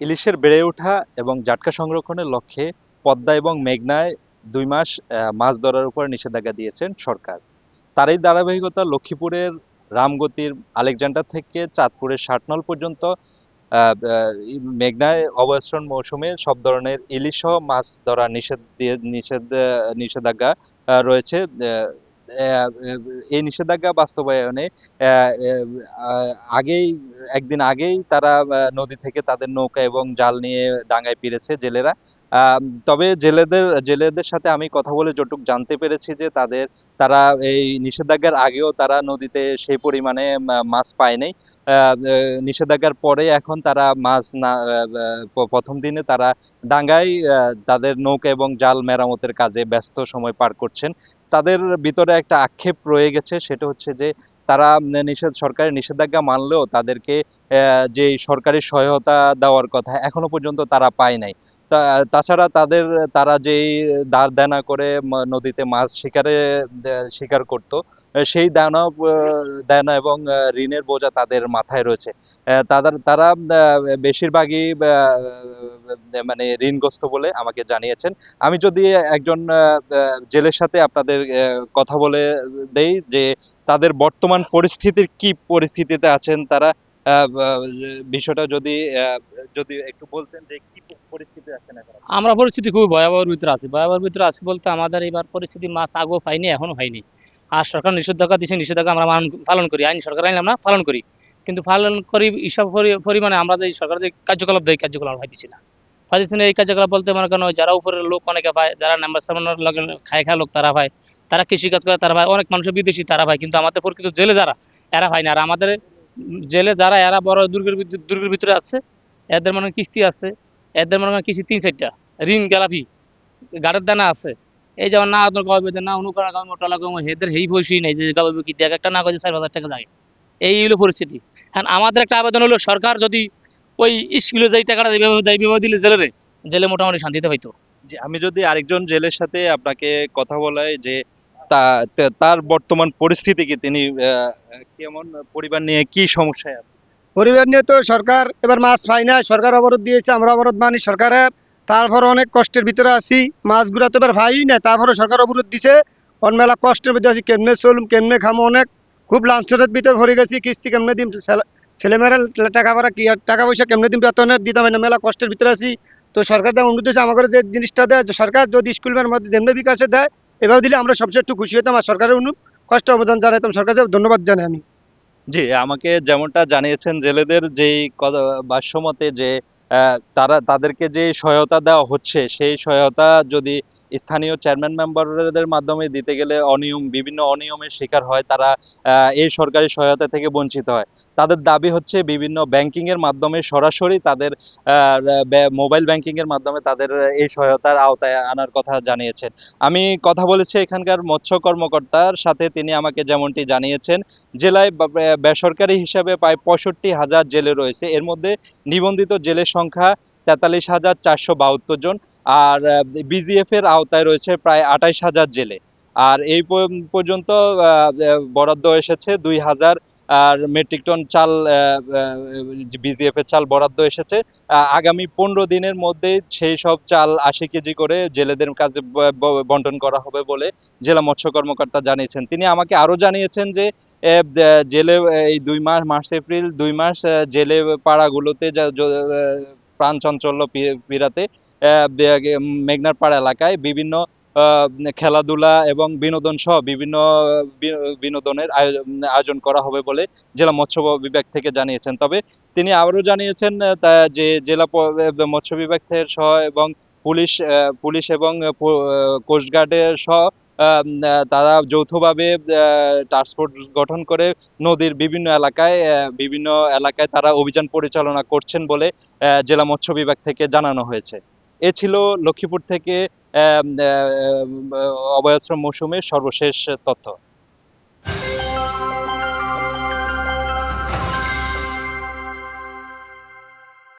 ইলিশের বেড়ে ওঠা এবং জাটকা সংরক্ষণের লক্ষ্যে পদ্মা এবং মেঘনায় 2 মাস মাছ ধরার উপর নিষেধাজ্ঞা দিয়েছেন সরকার। তারই ধারাবাহিকতা লক্ষ্মীপুরের রামগতির আলেকজান্ডার থেকে চাঁদপুরের ষাটনল পর্যন্ত মেঘনায় অবস্থান মৌসুমে সব ধরনের ইলিশ সহ মাছ ধরা নিষেধাজ্ঞা রয়েছে। এই নিষেধাজ্ঞা বাস্তবায়নে আগেই একদিন আগেই তারা নদী থেকে তাদের নৌকা এবং জাল নিয়ে ডাঙায় ফিরেছে জেলেরা। তবে জেলেদের সাথে আমি কথা বলে যতটুকু জানতে পেরেছি যে তারা এই নিষেধাজ্ঞার আগেও তারা নদীতে সেই পরিমাণে মাছ পায় নাই। নিষেধাজ্ঞার পরে এখন তারা মাছ না, প্রথম দিনে তারা ডাঙ্গায় তাদের নৌকা এবং জাল মেরামতের কাজে ব্যস্ত সময় পার করছেন। তাদের ভিতরে একটা আক্ষেপ রয়ে গেছে, সেটা হচ্ছে যে তারা সরকারের নিষেধাজ্ঞা মানলেও তাদেরকে যে সরকারি সহায়তা দেওয়ার কথা এখনো পর্যন্ত তারা পায় নাই। তাছাড়া তারা যেই দাঁড় দেনা করে নদীতে মাছ শিকার করত, সেই দেনা এবং ঋণের বোঝা তাদের মাথায় রয়েছে। তারা বেশিরভাগই মানে ঋণগ্রস্ত বলে আমাকে জানিয়েছেন। আমি যদি একজন জেলের সাথে আপনাদের কথা বলে দেই যে তাদের বর্তমান পরিস্থিতির কি পরিস্থিতিতে আছেন তারা, বিষয়টা যদি একটু বলতেন যে কি পরিস্থিতি আছেন এখন আপনারা। আমরা পরিস্থিতি খুবই ভয়াবহের ভিতরে আছি। ভয়াবহের ভিতরে আছি বলতে আমাদের এবার পরিস্থিতি মাছ আগেও পাইনি, এখনো হয়নি। আর সরকার নিষেধাজ্ঞা দিচ্ছে, নিষেধাজ্ঞা আমরা পালন করি। আইন সরকার আইন আমরা পালন করি, কিন্তু পালন করি হিসাব পরিমাণে আমরা যে সরকার যে কার্যকলাপ দেয় কার্যকলাপ পাইতেছি না। পাইতেছি না, এই কার্যকলাপ বলতে মনে করেন ওই যারা উপরের লোক অনেকে পায়, যারা নাম্বার সামনের লগে খায় খায় লোক তারা পায়, তারা কৃষিকাজ করে তারা পায়, অনেক মানুষের বিদেশি তারা পায়, কিন্তু আমাদের প্রকৃত জেলে যারা এরা পায় না। আর আমাদের জেলে যারা এরা বড় দুর্গের ভিতরে আছে, এদের মনে হয় কিস্তি আছে, এদের মনে হয় কিস্তি 3-4টা, ঋণ গেলাপি, গাড়ের দানা আছে। এই যেমন না আপনার গাঁবে না অনুকরণ গাঁবে মোটা লাগবে হেদের এই পয়সাই নেই যে গাঁবে কি দেখ একটা না করে 4,000 টাকা যায়। এই হলো পরিস্থিতি। এখন আমাদের একটা আবেদন হলো সরকার যদি ওই স্কুলে যেই টাকাটা যেভাবে দেয় বিভাগ দিলে জেলে মোটামুটি শান্তিতে পাইতো। যে আমি যদি আরেকজন জেলের সাথে আপনাকে কথা বলাই যে তার বর্তমান পরিস্থিতি কি, তিনি কেমন, পরিবার নিয়ে কি সমস্যায় আছে। পরিবার নিয়ে তো সরকার এবার মাছ পাই না, সরকার অবরোধ দিয়েছে, আমরা অবরোধ মানি সরকারের। তারপর অনেক কষ্টের ভিতরে আছি, মাছগুলা তো এবার ভাই না, তারপরে সরকার অবরোধ দিছে। অন মেলা কষ্টের ভিতরে আছি, কেমনে চলুম কেমনে খামো, অনেক খুব লাঞ্ছনের ভিতরে ভরে গেছি। কিস্তি কেমনে দিম, ছেলেমেয়েরা টাকা ভাড়া কি আর টাকা পয়সা কেমনে দিম, বেতনের দিতাম না, মেলা কষ্টের ভিতরে আছি। তো সরকার দেয় অনুরোধ হচ্ছে আমাদের যে জিনিসটা দেয়, যে সরকার যদি স্কুলের মধ্যে যেমনি বিকাশে দেয় এভাবে দিলে আমরা সবচেয়ে একটু খুশি হতাম, আর সরকারের কষ্ট অবদান জানাইতাম, সরকারকে ধন্যবাদ জানাই আমি। জি, আমাকে যেমনটা জানিয়েছেন জেলেদের যেই ভাষ্যমতে যে তাদেরকে যে সহায়তা দেওয়া হচ্ছে সেই সহায়তা যদি স্থানীয় চেয়ারম্যান মেম্বারদের মাধ্যমে দিতে গেলে বিভিন্ন অনিয়মের শিকার হয়, তারা এই সরকারি সহায়তা থেকে বঞ্চিত হয়। তাদের দাবি হচ্ছে বিভিন্ন ব্যাংকিং এর মাধ্যমে সরাসরি তাদের মোবাইল ব্যাংকিং এর মাধ্যমে তাদের এই সহায়তার আওতায় আনার কথা জানিয়েছেন। আমি কথা বলেছি এখানকার মৎস্য কর্মকর্তার সাথে, তিনি আমাকে যেমনটি জানিয়েছেন জেলায় বেসরকারি হিসাবে প্রায় 65,000 জেলে রয়েছে। এর মধ্যে নিবন্ধিত জেলের সংখ্যা 43,472 জন। আর বিজিএফ এর আওতায় রয়েছে প্রায় 28,000 জেলে। আর এই পর্যন্ত বরাদ্দ এসেছে 2,000 আর মেট্রিক টন চাল, বিজিএফ এর চাল বরাদ্দ এসেছে। আগামী 15 দিনের মধ্যে সেই সব চাল 80 কেজি করে জেলেদের কাছে বন্টন করা হবে বলে জেলা মৎস্য কর্মকর্তা জানিয়েছেন। তিনি আমাকে আরো জানিয়েছেন যে জেলে এই 2 মাস, মার্চ এপ্রিল 2 মাস জেলে পাড়াগুলোতে প্রাণ চাঞ্চল্য বিরাতে মেঘনার পাড় এলাকায় বিভিন্ন খেলাধুলা এবং বিনোদন সহ বিভিন্ন বিনোদনের আয়োজন করা হবে বলে জেলা মৎস্য বিভাগ থেকে জানিয়েছেন। তবে তিনি আরও জানিয়েছেন যে জেলা মৎস্য বিভাগ থেকে সহ এবং পুলিশ এবং কোস্টগার্ডের সহ তারা যৌথভাবে টাস্ক ফোর্স গঠন করে নদীর বিভিন্ন এলাকায় তারা অভিযান পরিচালনা করছেন বলে জেলা মৎস্য বিভাগ থেকে জানানো হয়েছে। এ ছিল লক্ষ্মীপুর থেকে অভয়াশ্রম মৌসুমের সর্বশেষ তথ্য।